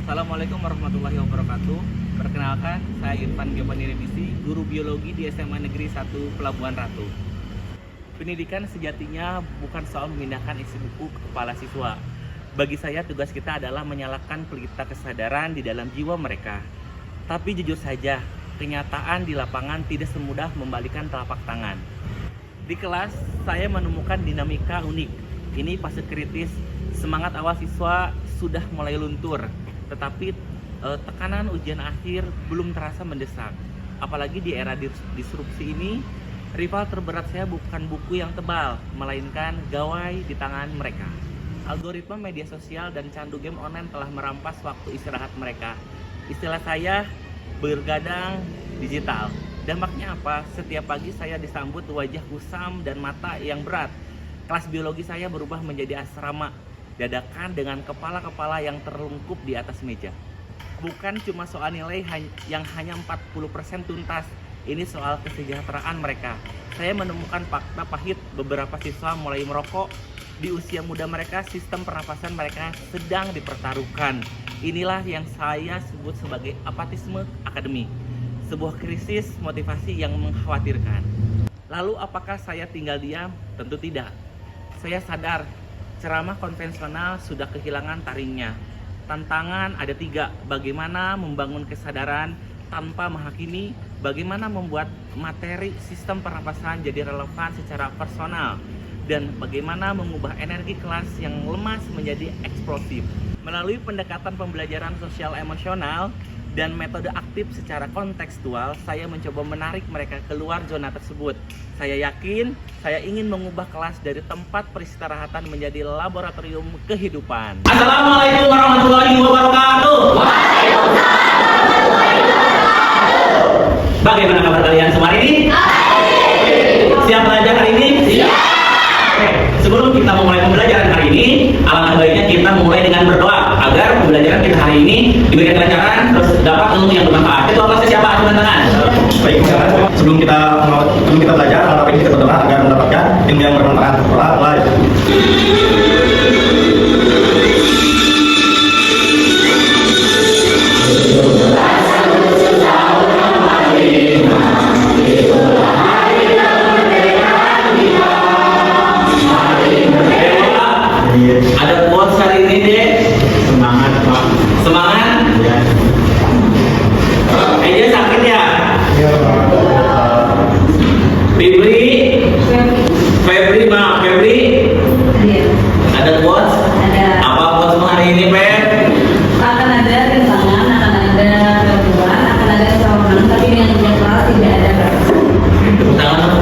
Assalamualaikum warahmatullahi wabarakatuh. Perkenalkan, saya Irfan Giovanni Redisi, guru biologi di SMA Negeri 1 Pelabuhan Ratu. Pendidikan sejatinya bukan soal memindahkan isi buku ke kepala siswa. Bagi saya, tugas kita adalah menyalakan pelita kesadaran di dalam jiwa mereka. Tapi jujur saja, kenyataan di lapangan tidak semudah membalikan telapak tangan. Di kelas, saya menemukan dinamika unik. Ini fase kritis, semangat awal siswa sudah mulai luntur. Tetapi tekanan ujian akhir belum terasa mendesak. Apalagi di era disrupsi ini, rival terberat saya bukan buku yang tebal, melainkan gawai di tangan mereka. Algoritma media sosial dan candu game online telah merampas waktu istirahat mereka. Istilah saya, bergadang digital. Dampaknya apa? Setiap pagi saya disambut wajah kusam dan mata yang berat. Kelas biologi saya berubah menjadi asrama dadakan dengan kepala-kepala yang terlungkup di atas meja. Bukan cuma soal nilai yang hanya 40% tuntas, ini soal kesejahteraan mereka. Saya menemukan fakta pahit, beberapa siswa mulai merokok. Di usia muda mereka, sistem pernapasan mereka sedang dipertaruhkan. Inilah yang saya sebut sebagai apatisme akademik, sebuah krisis motivasi yang mengkhawatirkan. Lalu apakah saya tinggal diam? Tentu tidak. Saya sadar ceramah konvensional sudah kehilangan taringnya. Tantangan ada 3, bagaimana membangun kesadaran tanpa menghakimi, bagaimana membuat materi sistem pernapasan jadi relevan secara personal, dan bagaimana mengubah energi kelas yang lemas menjadi eksplosif. Melalui pendekatan pembelajaran sosial emosional dan metode aktif secara kontekstual, saya mencoba menarik mereka keluar zona tersebut. Saya yakin, saya ingin mengubah kelas dari tempat peristirahatan menjadi laboratorium kehidupan. Assalamualaikum warahmatullahi wabarakatuh. Bagaimana kabar kalian semua hari ini? Siap belajar hari ini? Siap. Oke, sebelum kita memulai pembelajaran hari ini, alangkah baiknya kita mulai dengan berdoa agar pembelajaran kita hari ini diberikan kelancaran, terus dapat ilmu yang bermanfaat. Itu apa siapa? Angkat tangan. Baik, sebelum kita belajar, alangkah baiknya kita berdoa agar mendapatkan ilmu yang bermanfaat. Mulai. Ada quotes hari ini deh. Semangat, Pak. Semangat. Ya. Dia sakit ya? Iya, Pak. Febri, ada quotes? Ada. Apa quotes hari ini, Feb? Akan ada rintangan, akan ada gangguan, akan ada keseruan, tapi dengan general tidak ada kekerasan. Tepuk tangan.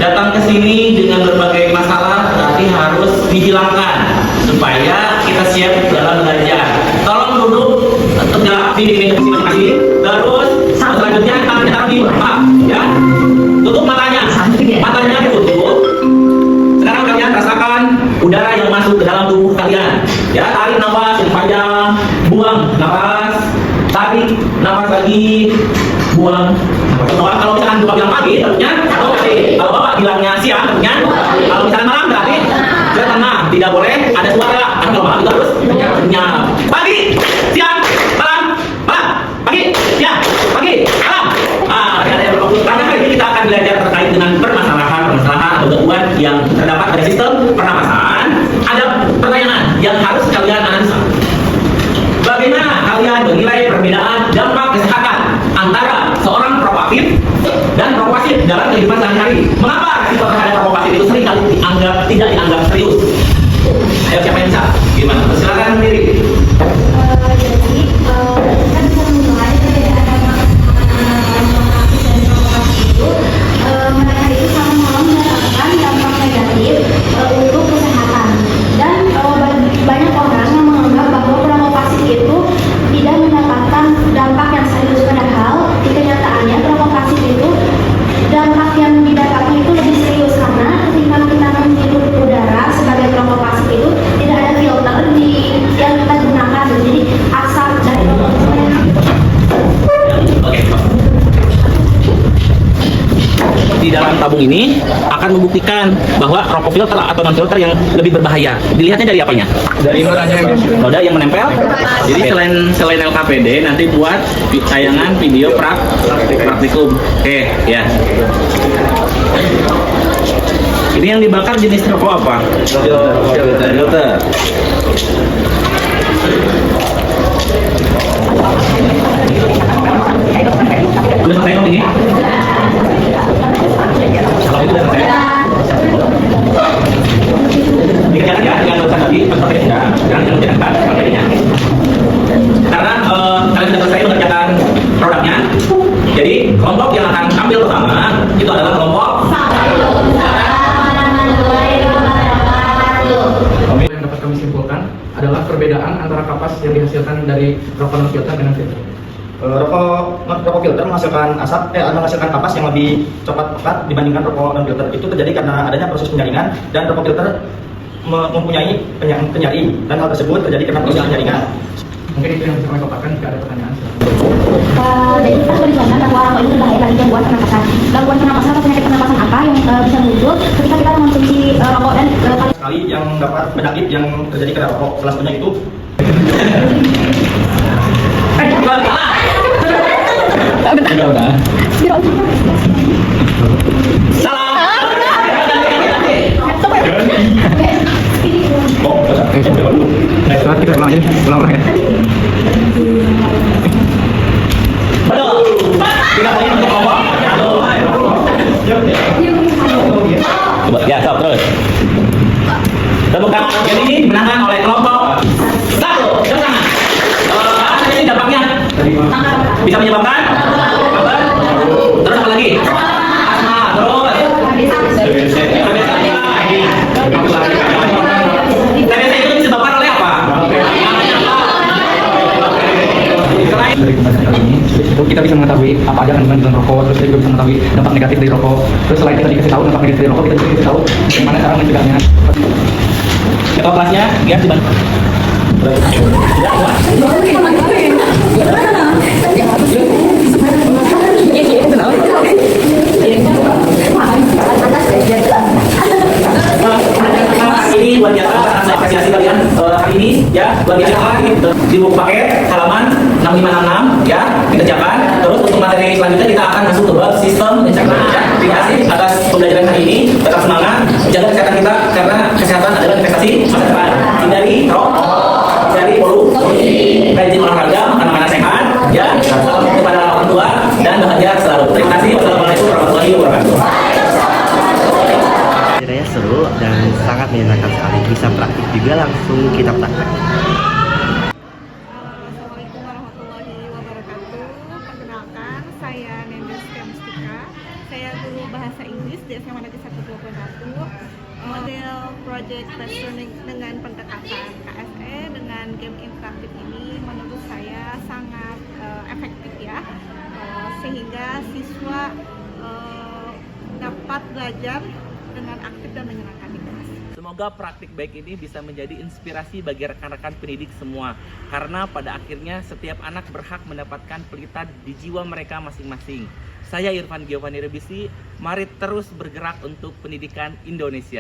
Datang ke sini dengan berbagai masalah, tapi harus dihilangkan supaya kita siap dalam belajar. Tolong duduk tegak di meja masing-masing. Terus selanjutnya tangan kita di bawah, ya. Tutup matanya, matanya ditutup. Sekarang kalian rasakan udara yang masuk ke dalam tubuh kalian. Ya, tarik nafas yang panjang, buang nafas, tarik nafas lagi, buang. Kalau misalkan Bapak bilang pagi, tentunya atau pagi. Kalau Bapak bilangnya siang, tentunya. Kalau misalkan malam, berarti sudah tenang. Tidak boleh ada suara. Kalau malam itu harus nyala. Pagi, siang, malam, pagi, siang, pagi, malam. Ada yang berfokus. Karena kali ini kita akan belajar terkait dengan permasalahan atau gangguan yang terdapat pada sistem pernapasan. Ada pertanyaan yang harus kalian analisa. Bagaimana kalian menilai perbedaan dampak kesehatan antara seorang proaktif dan propasif dalam kehidupan sehari-hari? Mengapa resiko terhadap propasif itu seringkali tidak dianggap serius? Ayo siapa yang bisa? Gimana? Silakan sendiri. Jadi kita bisa menilai perbedaan proaktif dan propasif itu mereka itu sama-sama mendapatkan dampak negatif untuk kesehatan, dan banyak orang yang menganggap bahwa propasif itu tidak mendapatkan dampak yang serius, padahal di kenyataannya propasif itu dampak yang didapatkan itu lebih serius, karena ketika kita menghirup udara sebagai propasif itu tidak ada filter yang kita gunakan ini akan membuktikan bahwa rokok filter atau non filter yang lebih berbahaya. Dilihatnya dari apanya? Dari Noda yang menempel. Jadi selain LKPD nanti buat tayangan video praktikum. Oke, ya. Ini yang dibakar jenis rokok apa? Filter. Udah selesai kok ini? Kalau itu udah selesai. Dikerjakan ya, jangan lupa lagi pakai jangan lupa pakainya. Karena kalian sudah selesai mengerjakan produknya, jadi kelompok yang akan tampil pertama itu adalah kelompok yang dapat kami simpulkan adalah perbedaan antara kapas yang dihasilkan dari rokok non filter dengan filter. Rokok filter menghasilkan menghasilkan kapas yang lebih cepat pekat dibandingkan rokok non filter. Itu terjadi karena adanya proses penyaringan dan rokok filter mempunyai penyaring dan hal tersebut terjadi karena proses penyaringan. Mungkin itu yang bisa kami paparkan. Jika ada pertanyaan Jadi kita tuliskan bahwa rokok itu berbahaya bagi gangguan pernapasan. Gangguan pernapasan atau penyakit pernapasan apa yang bisa muncul ketika kita mengonsumsi rokok dan Sekali yang dapat penyakit yang terjadi karena rokok. Salah satunya itu kita ulang ya. betul. Tidak boleh untuk kelompok. Coba ya, stop terus. Tepuk tangan. Jadi ini dimenangkan oleh kelompok satu. Tepuk tangan. Apa sih dampaknya? Bisa menyebabkan? Terus apa lagi? Asma. Terus. TBC itu disebabkan oleh apa? Dari pembahasan kali ini, itu kita bisa mengetahui apa aja kandungan dalam rokok, terus kita juga bisa mengetahui dampak negatif dari rokok. Terus selain kita dikasih tahu dampak negatif dari rokok, kita juga dikasih tahu bagaimana cara mencegahnya. Ketua kelasnya, dia dibantu. Ini luar biasa karena saya apresiasi kalian hari ini ya luar biasa di buku paket halaman 6566 ya dikerjakan. Terus untuk materi selanjutnya kita akan masuk ke bab sistem pencernaan. Terima kasih atas pembelajaran hari ini. Tetap semangat, jaga kesehatan kita karena kesehatan adalah investasi masa depan. Hindari rokok, hindari polusi, rajin olahraga, makan makanan sehat ya. Salam kepada orang tua dan bahagia selalu. Terima kasih. Wassalamualaikum warahmatullahi wabarakatuh. Ceritanya seru dan sangat menyenangkan sekali. Bisa praktik juga langsung kita praktek. Assalamualaikum warahmatullahi wabarakatuh. Perkenalkan, saya Nendes Kemustika. Saya guru bahasa Inggris di SMA Negeri 1 Pelabuhan Ratu. Model project learning dengan pendekatan KSE dengan game interaktif ini menurut saya sangat efektif ya, sehingga siswa dapat belajar dengan aktif dan menyenangkan di kelas. Semoga praktik baik ini bisa menjadi inspirasi bagi rekan-rekan pendidik semua. Karena pada akhirnya setiap anak berhak mendapatkan pelita di jiwa mereka masing-masing. Saya Irfan Giovanni Rebisi, mari terus bergerak untuk pendidikan Indonesia.